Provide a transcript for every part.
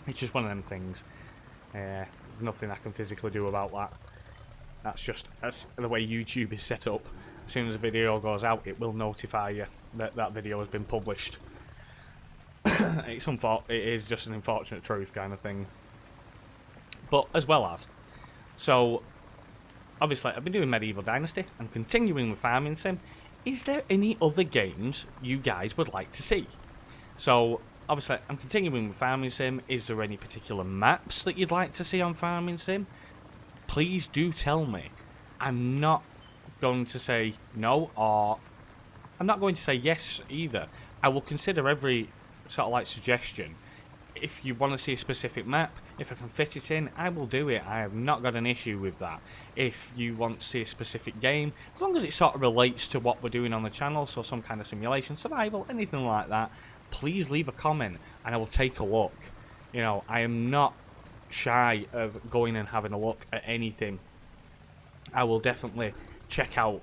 It's just one of them things. Nothing I can physically do about that. That's the way YouTube is set up. As soon as a video goes out, it will notify you that that video has been published. It is just an unfortunate truth kind of thing. But as well as, so obviously I've been doing Medieval Dynasty. I'm continuing with Farming Sim. Is there any other games you guys would like to see? So obviously I'm continuing with Farming Sim. Is there any particular maps that you'd like to see on Farming Sim? Please do tell me. I'm not going to say no, or I'm not going to say yes either. I will consider every sort of like suggestion. If you want to see a specific map, if I can fit it in, I will do it. I have not got an issue with that. If you want to see a specific game, as long as it sort of relates to what we're doing on the channel, so some kind of simulation, survival, anything like that, please leave a comment and I will take a look. You know, I am not shy of going and having a look at anything. I will definitely check out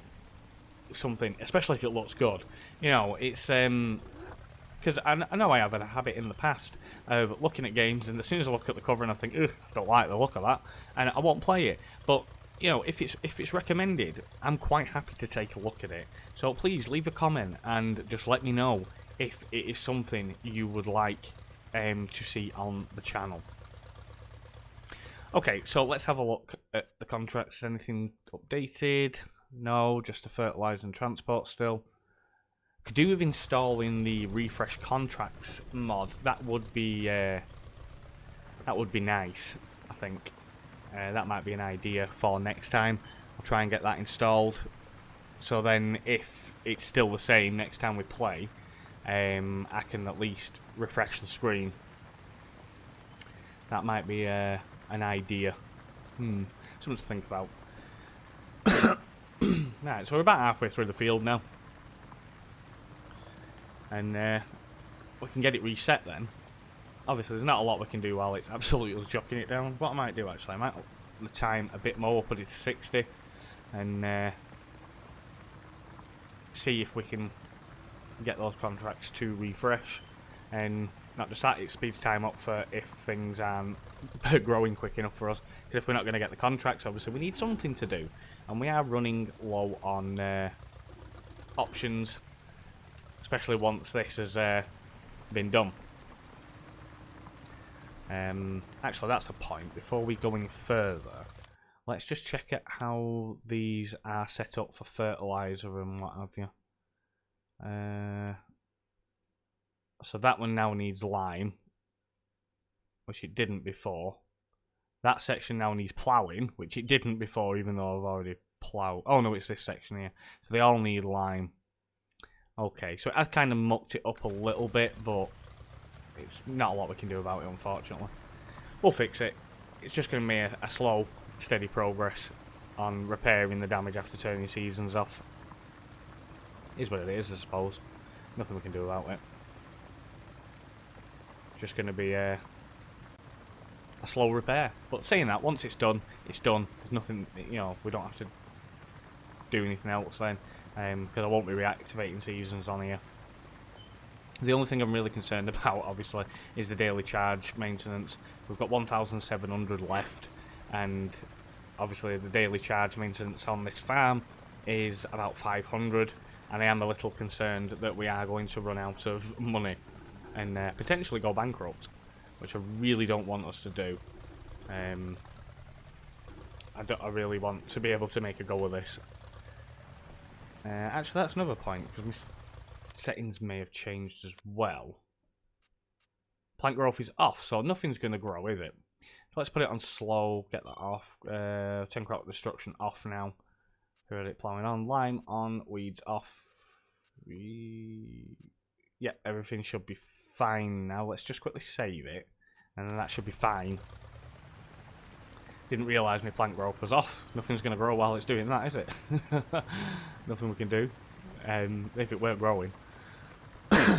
something, especially if it looks good. You know, it's because I know I have a habit in the past of looking at games, and as soon as I look at the cover and I think, ugh, I don't like the look of that, and I won't play it. But you know, if it's recommended, I'm quite happy to take a look at it. So please leave a comment and just let me know if it is something you would like to see on the channel. Okay, so let's have a look at the contracts. Anything updated? No, just the fertilizer and transport still. Could do with installing the refresh contracts mod. That would be nice. I think that might be an idea for next time. I'll try and get that installed. So then, if it's still the same next time we play, I can at least refresh the screen. That might be an idea. Something to think about. Right, so we're about halfway through the field now. And we can get it reset then. Obviously, there's not a lot we can do while it's absolutely chucking it down. What I might do, actually, I might up the time a bit more, put it to 60, and see if we can get those contracts to refresh. And not just that, it speeds time up for if things aren't growing quick enough for us. Because if we're not going to get the contracts, obviously, we need something to do. And we are running low on options, especially once this has been done. Actually, that's a point. Before we go any further, let's just check out how these are set up for fertilizer and what have you. So that one now needs lime, which it didn't before. That section now needs ploughing, which it didn't before, even though I've already ploughed. Oh no, it's this section here. So they all need lime. Okay, so it has kind of mucked it up a little bit, but it's not a lot we can do about it, unfortunately. We'll fix it. It's just going to be a slow, steady progress on repairing the damage after turning seasons off. Is what it is, I suppose. Nothing we can do about it. Just going to be a slow repair. But saying that, once it's done, it's done. There's nothing, you know, we don't have to do anything else then. Because I won't be reactivating seasons on here. The only thing I'm really concerned about, obviously, is the daily charge maintenance. We've got 1,700 left, and obviously the daily charge maintenance on this farm is about 500, and I am a little concerned that we are going to run out of money and potentially go bankrupt, which I really don't want us to do. I really want to be able to make a go of this. Actually, that's another point, because my settings may have changed as well. Plant growth is off, so nothing's going to grow, is it? So let's put it on slow, get that off. 10 crop destruction off now. Periodic ploughing on, lime on, weeds off. Yeah, everything should be fine now. Let's just quickly save it, and then that should be fine. Didn't realise my plant growth was off. Nothing's going to grow while it's doing that, is it? Nothing we can do. If it weren't growing.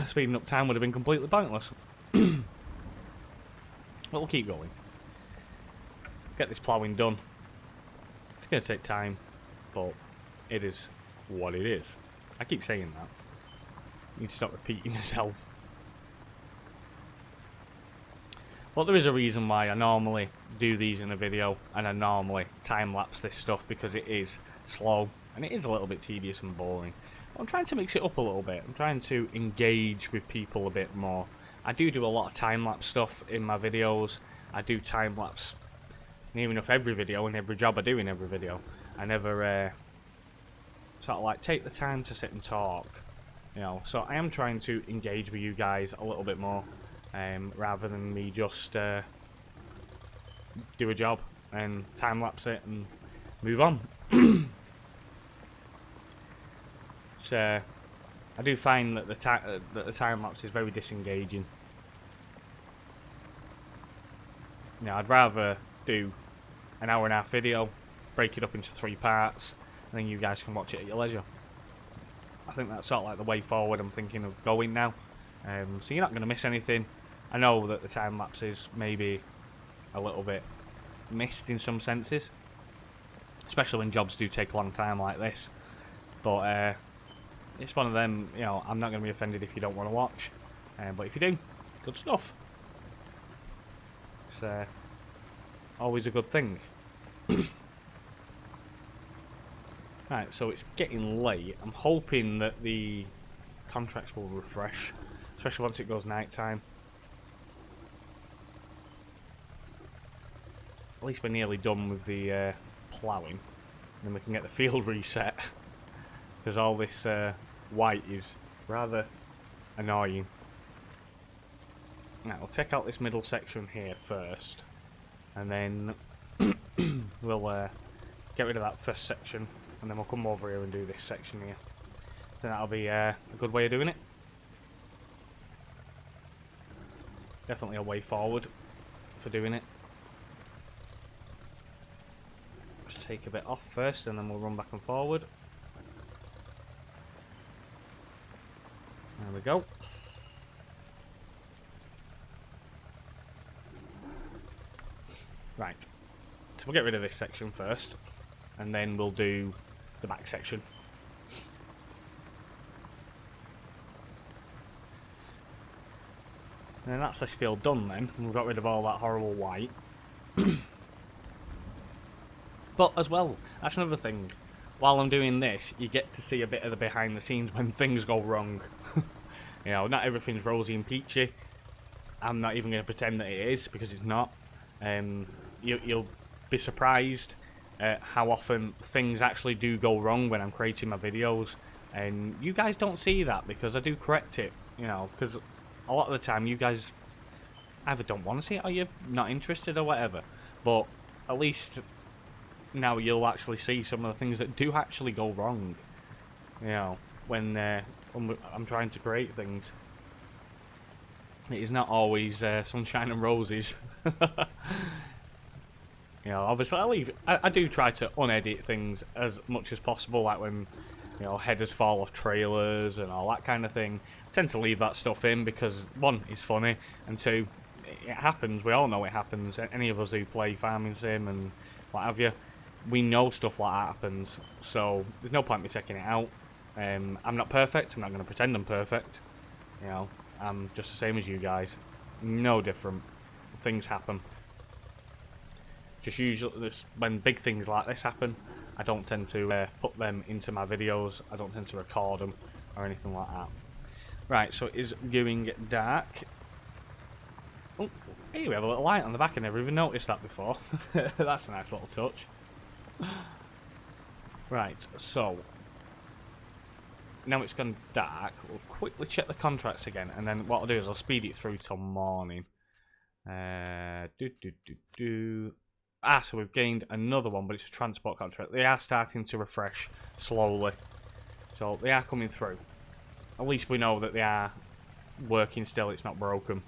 Speeding up time would have been completely pointless. But we'll keep going. Get this ploughing done. It's going to take time, but it is what it is. I keep saying that. You need to stop repeating yourself. But there is a reason why I normally do these in a video, and I normally time-lapse this stuff, because it is slow, and it is a little bit tedious and boring. I'm trying to mix it up a little bit. I'm trying to engage with people a bit more. I do a lot of time-lapse stuff in my videos. I do time-lapse near enough every video and every job I do in every video. I never sort of like take the time to sit and talk, you know. So I am trying to engage with you guys a little bit more, rather than me just do a job and time-lapse it and move on. So I do find that the time lapse is very disengaging. You know, I'd rather do an hour-and-a-half video, break it up into 3 parts, and then you guys can watch it at your leisure. I think that's sort of like the way forward I'm thinking of going now. So you're not going to miss anything. I know that the time lapse is maybe a little bit missed in some senses, especially when jobs do take a long time like this. But it's one of them, you know, I'm not going to be offended if you don't want to watch. But if you do, good stuff. It's always a good thing. Right, so it's getting late. I'm hoping that the contracts will refresh, especially once it goes night time. At least we're nearly done with the ploughing, and then we can get the field reset. Because all this white is rather annoying. Now, we'll take out this middle section here first, and then we'll get rid of that first section, and then we'll come over here and do this section here. So that'll be a good way of doing it. Definitely a way forward for doing it. Let's take a bit off first, and then we'll run back and forward. There we go. Right, so we'll get rid of this section first, and then we'll do the back section. And that's this field done then, and we've got rid of all that horrible white. But as well, that's another thing. While I'm doing this, you get to see a bit of the behind the scenes when things go wrong. You know, not everything's rosy and peachy. I'm not even going to pretend that it is, because it's not. You'll be surprised at how often things actually do go wrong when I'm creating my videos. And you guys don't see that, because I do correct it, you know, because a lot of the time you guys either don't want to see it or you're not interested or whatever. But at least now you'll actually see some of the things that do actually go wrong, you know, when I'm trying to create things. It is not always sunshine and roses. You know, obviously I do try to unedit things as much as possible, like when, you know, headers fall off trailers and all that kind of thing. I tend to leave that stuff in because, one, it's funny, and two, it happens. We all know it happens. Any of us who play farming sim and what have you, we know stuff like that happens, so there's no point in me taking it out. I'm not perfect. I'm not going to pretend I'm perfect. You know, I'm just the same as you guys. No different. Things happen. Just usually, when big things like this happen, I don't tend to put them into my videos. I don't tend to record them or anything like that. Right, so it is going dark. Oh, hey, we have a little light on the back. I never even noticed that before. That's a nice little touch. Right, so now it's gone dark. We'll quickly check the contracts again, and then what I'll do is I'll speed it through till morning. So we've gained another one, but it's a transport contract. They are starting to refresh slowly, so they are coming through. At least we know that they are working still. It's not broken.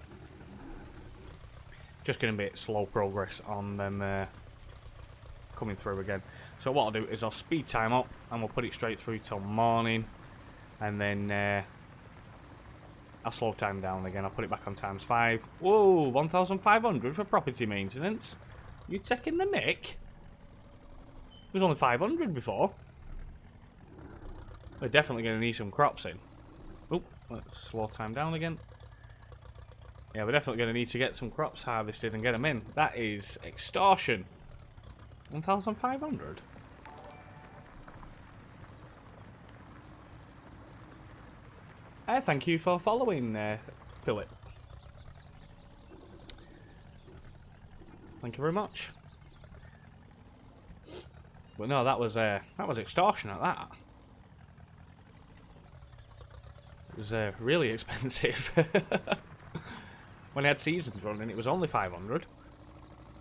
Just going to be slow progress on them coming through again. So what I'll do is I'll speed time up, and we'll put it straight through till morning, and then I'll slow time down again. I'll put it back on ×5. Whoa, 1,500 for property maintenance. You taking the mick? It was only 500 before. We're definitely going to need some crops in. Oh, let's slow time down again. Yeah, we're definitely going to need to get some crops harvested and get them in. That is extortion. 1,500. Thank you for following, Philip. Thank you very much. But no, that was extortionate. That it was really expensive. When I had seasons running, it was only 500,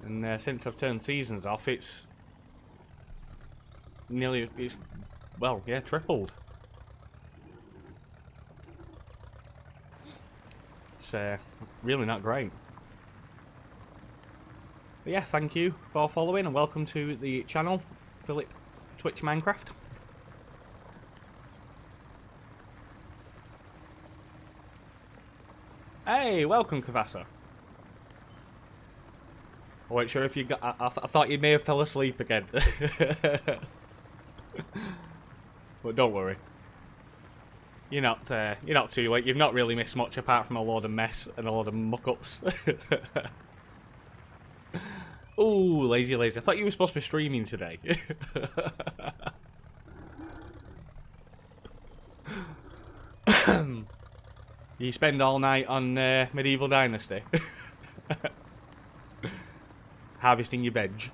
and since I've turned seasons off, it's nearly, well, yeah, tripled. It's really not great. But yeah, thank you for following and welcome to the channel, Philip Twitch Minecraft. Hey, welcome, Kavasa. I wasn't sure if you got. I thought you may have fell asleep again. But don't worry. You're not too late. You've not really missed much apart from a load of mess and a load of muck-ups. Ooh, lazy. I thought you were supposed to be streaming today. You spend all night on Medieval Dynasty. Harvesting your veg.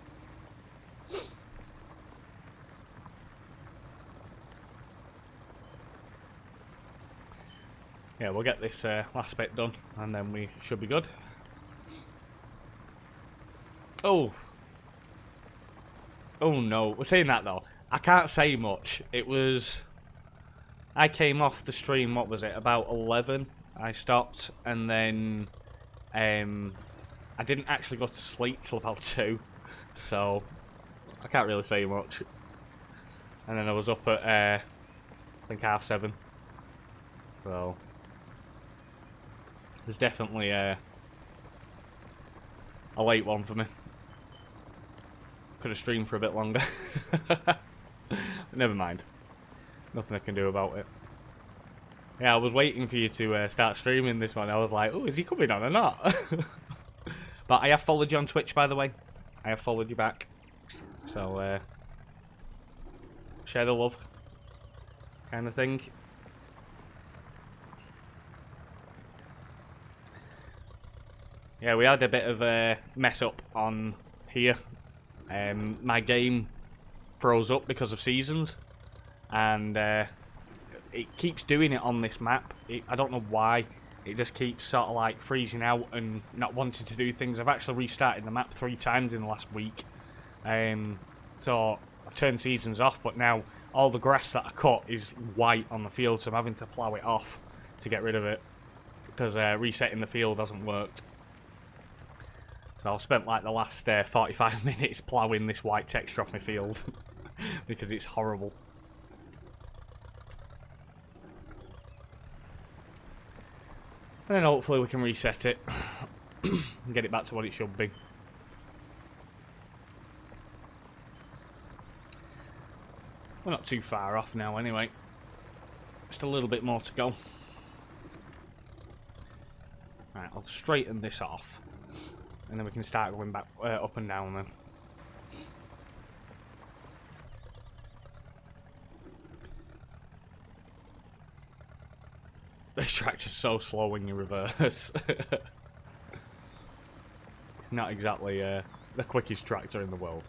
Yeah, we'll get this last bit done and then we should be good. Oh no, we're saying that though. I can't say much. It was... I came off the stream, what was it, about 11? I stopped, and then I didn't actually go to sleep till about 2, so I can't really say much. And then I was up at, I think 7:30, so there's definitely a late one for me. Could have streamed for a bit longer. But never mind. Nothing I can do about it. Yeah, I was waiting for you to start streaming this one. I was like, oh, is he coming on or not? But I have followed you on Twitch, by the way. I have followed you back. So, share the love. Kind of thing. Yeah, we had a bit of a mess up on here. My game froze up because of seasons. And it keeps doing it on this map. I don't know why. It just keeps sort of like freezing out and not wanting to do things. I've actually restarted the map 3 times in the last week. So I've turned seasons off, but now all the grass that I cut is white on the field, so I'm having to plough it off to get rid of it. Because resetting the field hasn't worked. So I've spent like the last 45 minutes ploughing this white texture off my field. Because it's horrible. And then hopefully we can reset it and get it back to what it should be. We're not too far off now anyway. Just a little bit more to go. Right, I'll straighten this off. And then we can start going back up and down then. This tractor's so slow when you reverse. It's not exactly the quickest tractor in the world.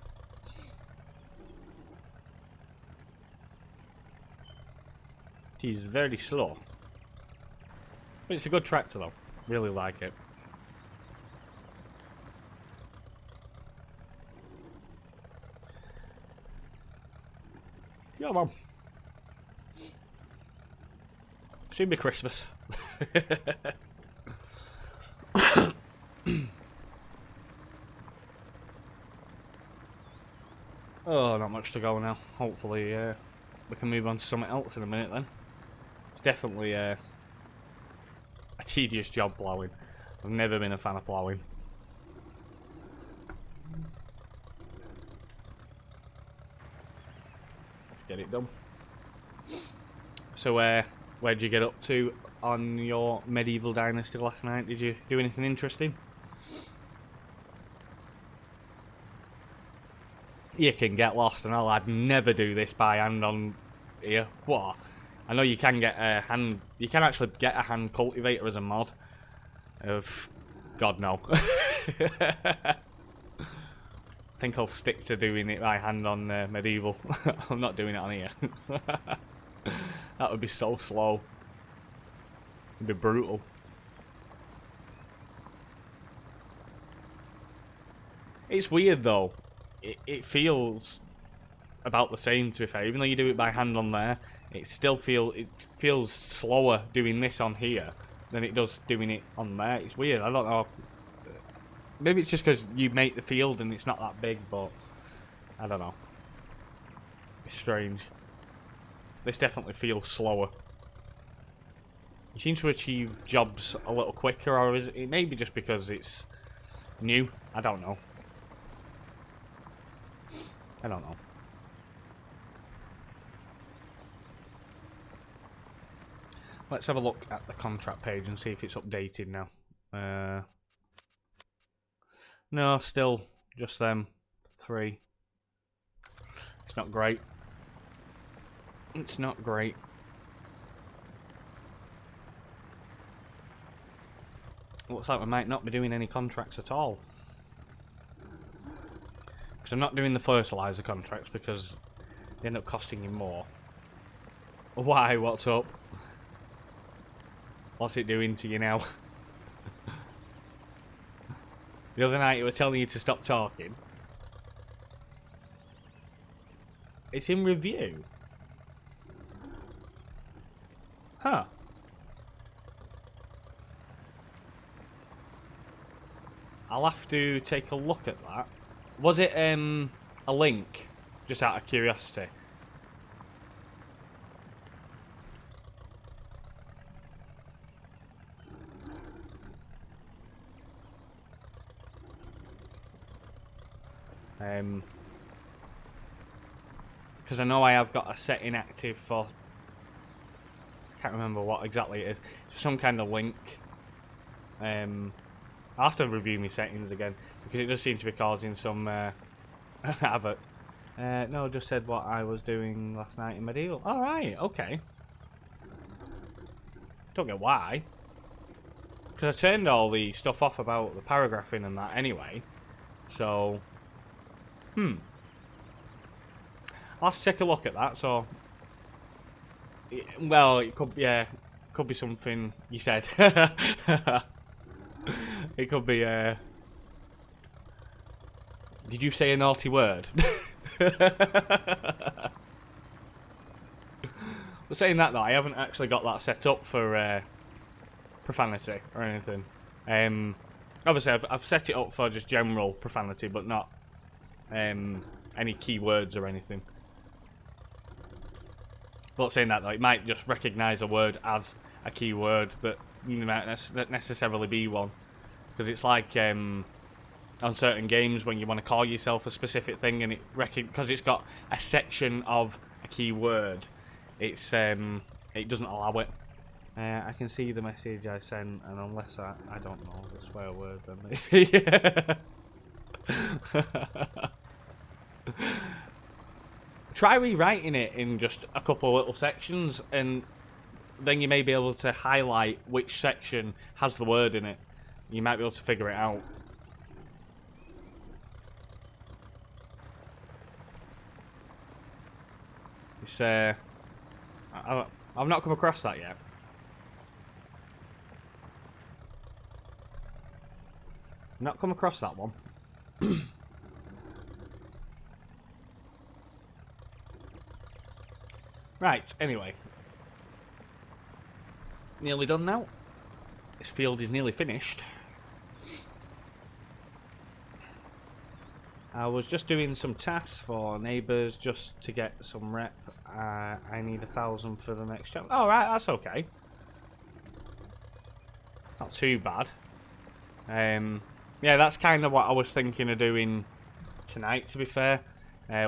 It is very slow. But it's a good tractor though. Really like it. Come on. Soon be Christmas. Oh, not much to go now. Hopefully we can move on to something else in a minute then. It's definitely a tedious job ploughing. I've never been a fan of ploughing. Let's get it done. So where'd you get up to on your medieval dynasty last night? Did you do anything interesting? You can get lost and all. I'd never do this by hand on here. What? I know you can get a hand. You can actually get a hand cultivator as a mod. Of God no. I think I'll stick to doing it by hand on medieval. I'm not doing it on here. That would be so slow. It'd be brutal. It's weird though. It feels about the same, to be fair. Even though you do it by hand on there, it feels slower doing this on here than it does doing it on there. It's weird. I don't know. Maybe it's just because you make the field and it's not that big, but I don't know. It's strange. This definitely feels slower. You seem to achieve jobs a little quicker, or is it maybe just because it's new? I don't know. I don't know. Let's have a look at the contract page and see if it's updated now. No, still just them 3. It's not great. It's not great. Looks like we might not be doing any contracts at all. Because I'm not doing the fertilizer contracts because they end up costing you more. Why? What's up? What's it doing to you now? The other night it was telling you to stop talking. It's in review. Huh. I'll have to take a look at that. Was it a link? Just out of curiosity. Because I know I have got a setting active for... I can't remember what exactly it is. It's some kind of link. I'll have to review my settings again, because it does seem to be causing some havoc. No, just said what I was doing last night in medieval. Alright, okay. Don't get why. Because I turned all the stuff off about the paragraphing and that anyway. So... I'll have to take a look at that, so... Well, it could, yeah, could be something you said. It could be, Did you say a naughty word? But saying that, though, I haven't actually got that set up for profanity or anything. Obviously, I've set it up for just general profanity, but not any keywords or anything. But saying that, though, it might just recognise a word as a keyword, but it might not necessarily be one. Because it's like on certain games when you want to call yourself a specific thing, and because it's got a section of a keyword, it doesn't allow it. I can see the message I sent, and unless I don't know the swear word, then maybe. Try rewriting it in just a couple of little sections, and then you may be able to highlight which section has the word in it. You might be able to figure it out. It's I've not come across that yet. Not come across that one. Right, anyway. Nearly done now. This field is nearly finished. I was just doing some tasks for neighbours just to get some rep. I need 1,000 for the next chapter. Oh, right, that's okay. Not too bad. Yeah, that's kind of what I was thinking of doing tonight, to be fair.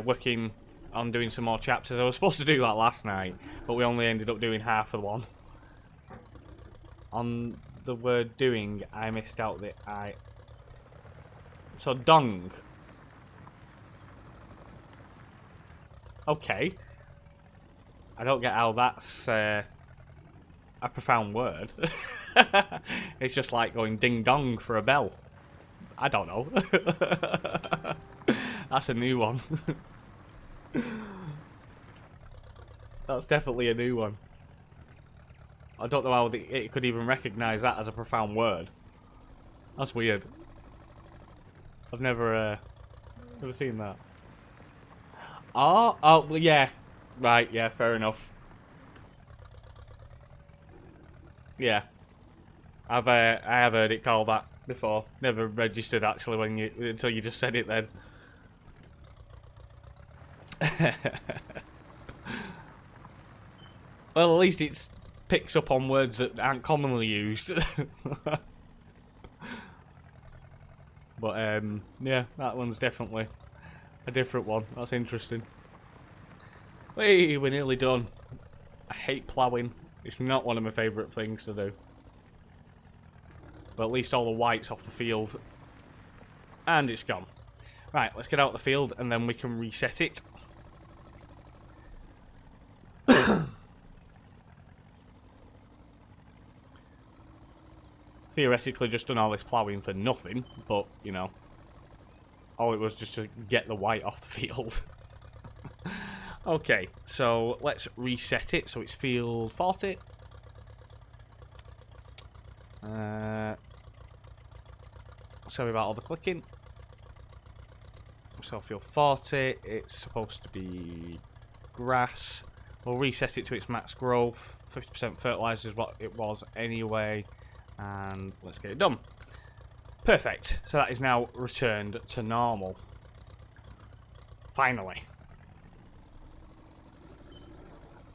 Working on doing some more chapters. I was supposed to do that last night, but we only ended up doing half of one. On the word doing, I missed out the I. So dong. Okay. I don't get how that's a profound word. It's just like going ding dong for a bell. I don't know. That's a new one. That's definitely a new one. I don't know how it could even recognise that as a profound word. That's weird. I've never seen that. Oh, well, yeah. Right, yeah, fair enough. Yeah. I have heard it called that before. Never registered actually until you just said it then. Well, at least it picks up on words that aren't commonly used. But yeah, that one's definitely a different one. That's interesting. Hey, we're nearly done. I hate ploughing. It's not one of my favourite things to do. But at least all the white's off the field. And it's gone. Right, let's get out of the field and then we can reset it. Theoretically just done all this ploughing for nothing, but, you know, all it was just to get the white off the field. Okay, so let's reset it. So it's field 40. Sorry about all the clicking. So field 40, it's supposed to be grass. We'll reset it to its max growth. 50% fertilizer is what it was anyway. And let's get it done. Perfect. So that is now returned to normal. Finally.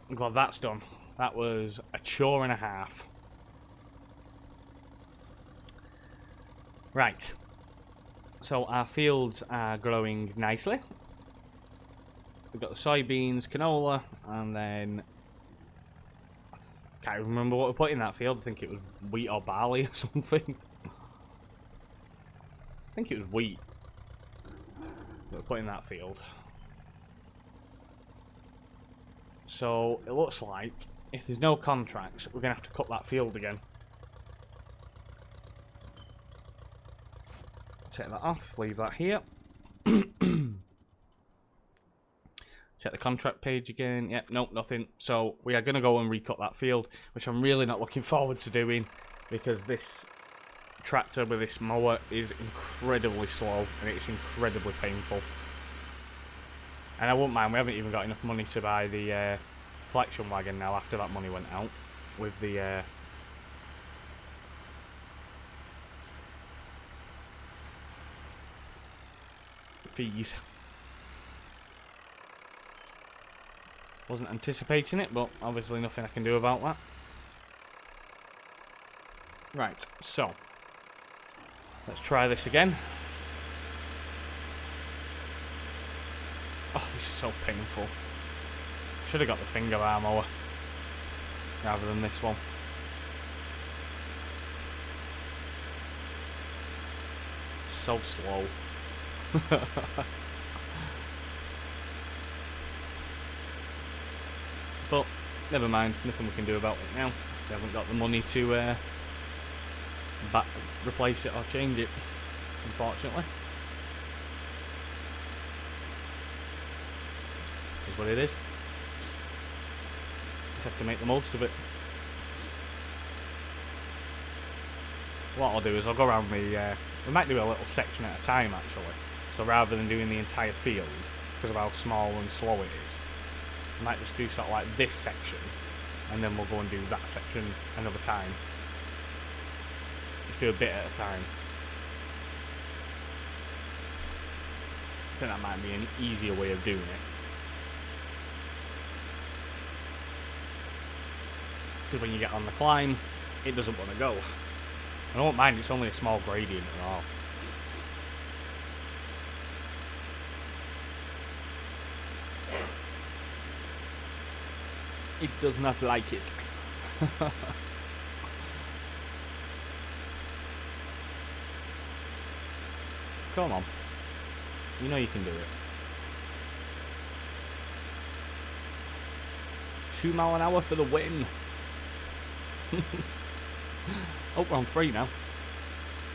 I'm glad that's done. That was a chore and a half. Right. So our fields are growing nicely. We've got the soybeans, canola, and then I can't remember what we put in that field. I think it was wheat or barley or something. I think it was wheat that we put in that field. So it looks like if there's no contracts, we're going to have to cut that field again. Take that off, leave that here. Check the contract page again. Yep, nope, nothing. So we are going to go and recut that field, which I'm really not looking forward to doing because this tractor with this mower is incredibly slow and it's incredibly painful. And I won't mind, we haven't even got enough money to buy the collection wagon now after that money went out with the fees. Wasn't anticipating it, but obviously nothing I can do about that. Right, so let's try this again. Oh, this is so painful. Should have got the finger arm mower rather than this one. So slow. But never mind, nothing we can do about it now. We haven't got the money to replace it or change it, unfortunately. Is what it is. Just have to make the most of it. What I'll do is I'll go around we might do a little section at a time actually. So rather than doing the entire field, because of how small and slow it is, I might just do sort of like this section, and then we'll go and do that section another time. Just do a bit at a time. I think that might be an easier way of doing it. Because when you get on the climb, it doesn't want to go. I don't mind, it's only a small gradient at all. It does not like it. Come on. You know you can do it. 2 mile an hour for the win. Oh, we're on 3 now.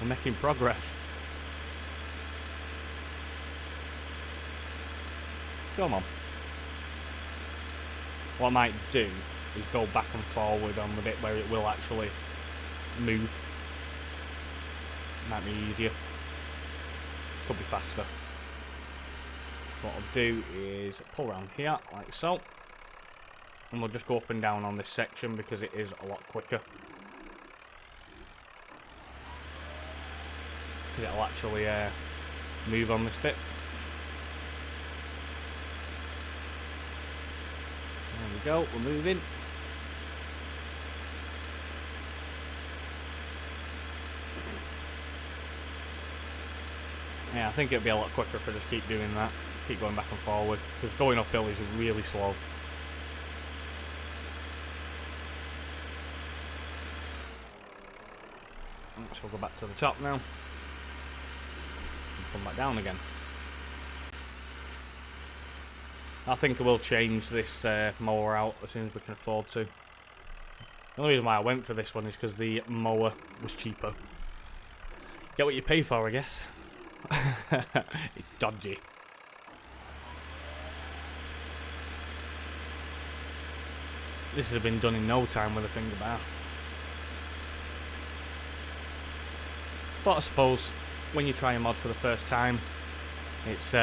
We're making progress. Come on. What I might do is go back and forward on the bit where it will actually move. Might be easier. Could be faster. What I'll do is pull around here, like so. And we'll just go up and down on this section because it is a lot quicker. Because it'll actually move on this bit. There we go, we're moving. Yeah, I think it'd be a lot quicker if I just keep doing that. Keep going back and forward. Because going uphill is really slow. So we'll go back to the top now. And come back down again. I think I will change this mower out as soon as we can afford to. The only reason why I went for this one is because the mower was cheaper. Get what you pay for, I guess. It's dodgy. This would have been done in no time with a finger bar. But I suppose when you try a mod for the first time, it's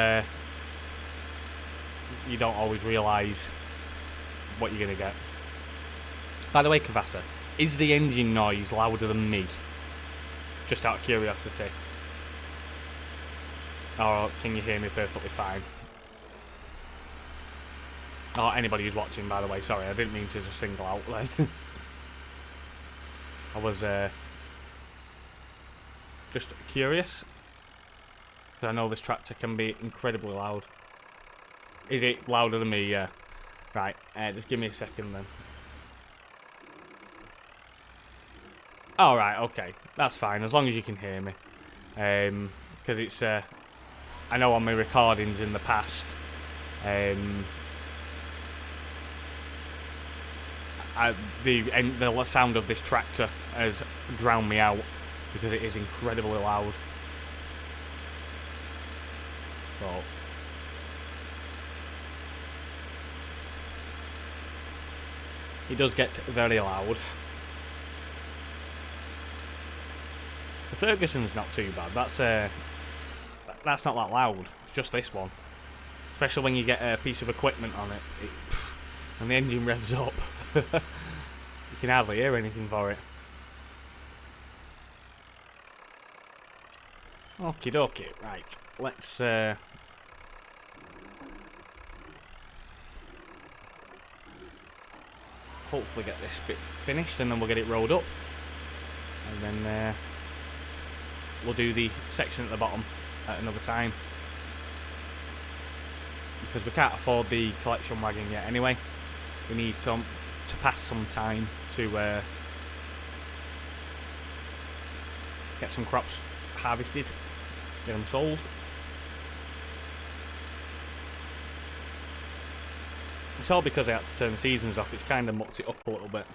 you don't always realise what you're going to get. By the way, Kavasa, is the engine noise louder than me? Just out of curiosity. Or can you hear me perfectly fine? Or anybody who's watching, by the way, sorry, I didn't mean to just single out then. I was just curious. Because I know this tractor can be incredibly loud. Is it louder than me? Yeah. Right, just give me a second then. Alright, okay. That's fine, as long as you can hear me. Because it's, I know on my recordings in the past, the sound of this tractor has drowned me out because it is incredibly loud. So it does get very loud. The Ferguson's not too bad. That's not that loud. It's just this one. Especially when you get a piece of equipment on it, and the engine revs up. You can hardly hear anything for it. Okie dokie, right. Let's hopefully get this bit finished and then we'll get it rolled up. And then we'll do the section at the bottom at another time. Because we can't afford the collection wagon yet anyway. We need to pass some time to get some crops harvested, get them sold. It's all because I had to turn the seasons off. It's kind of mucked it up a little bit.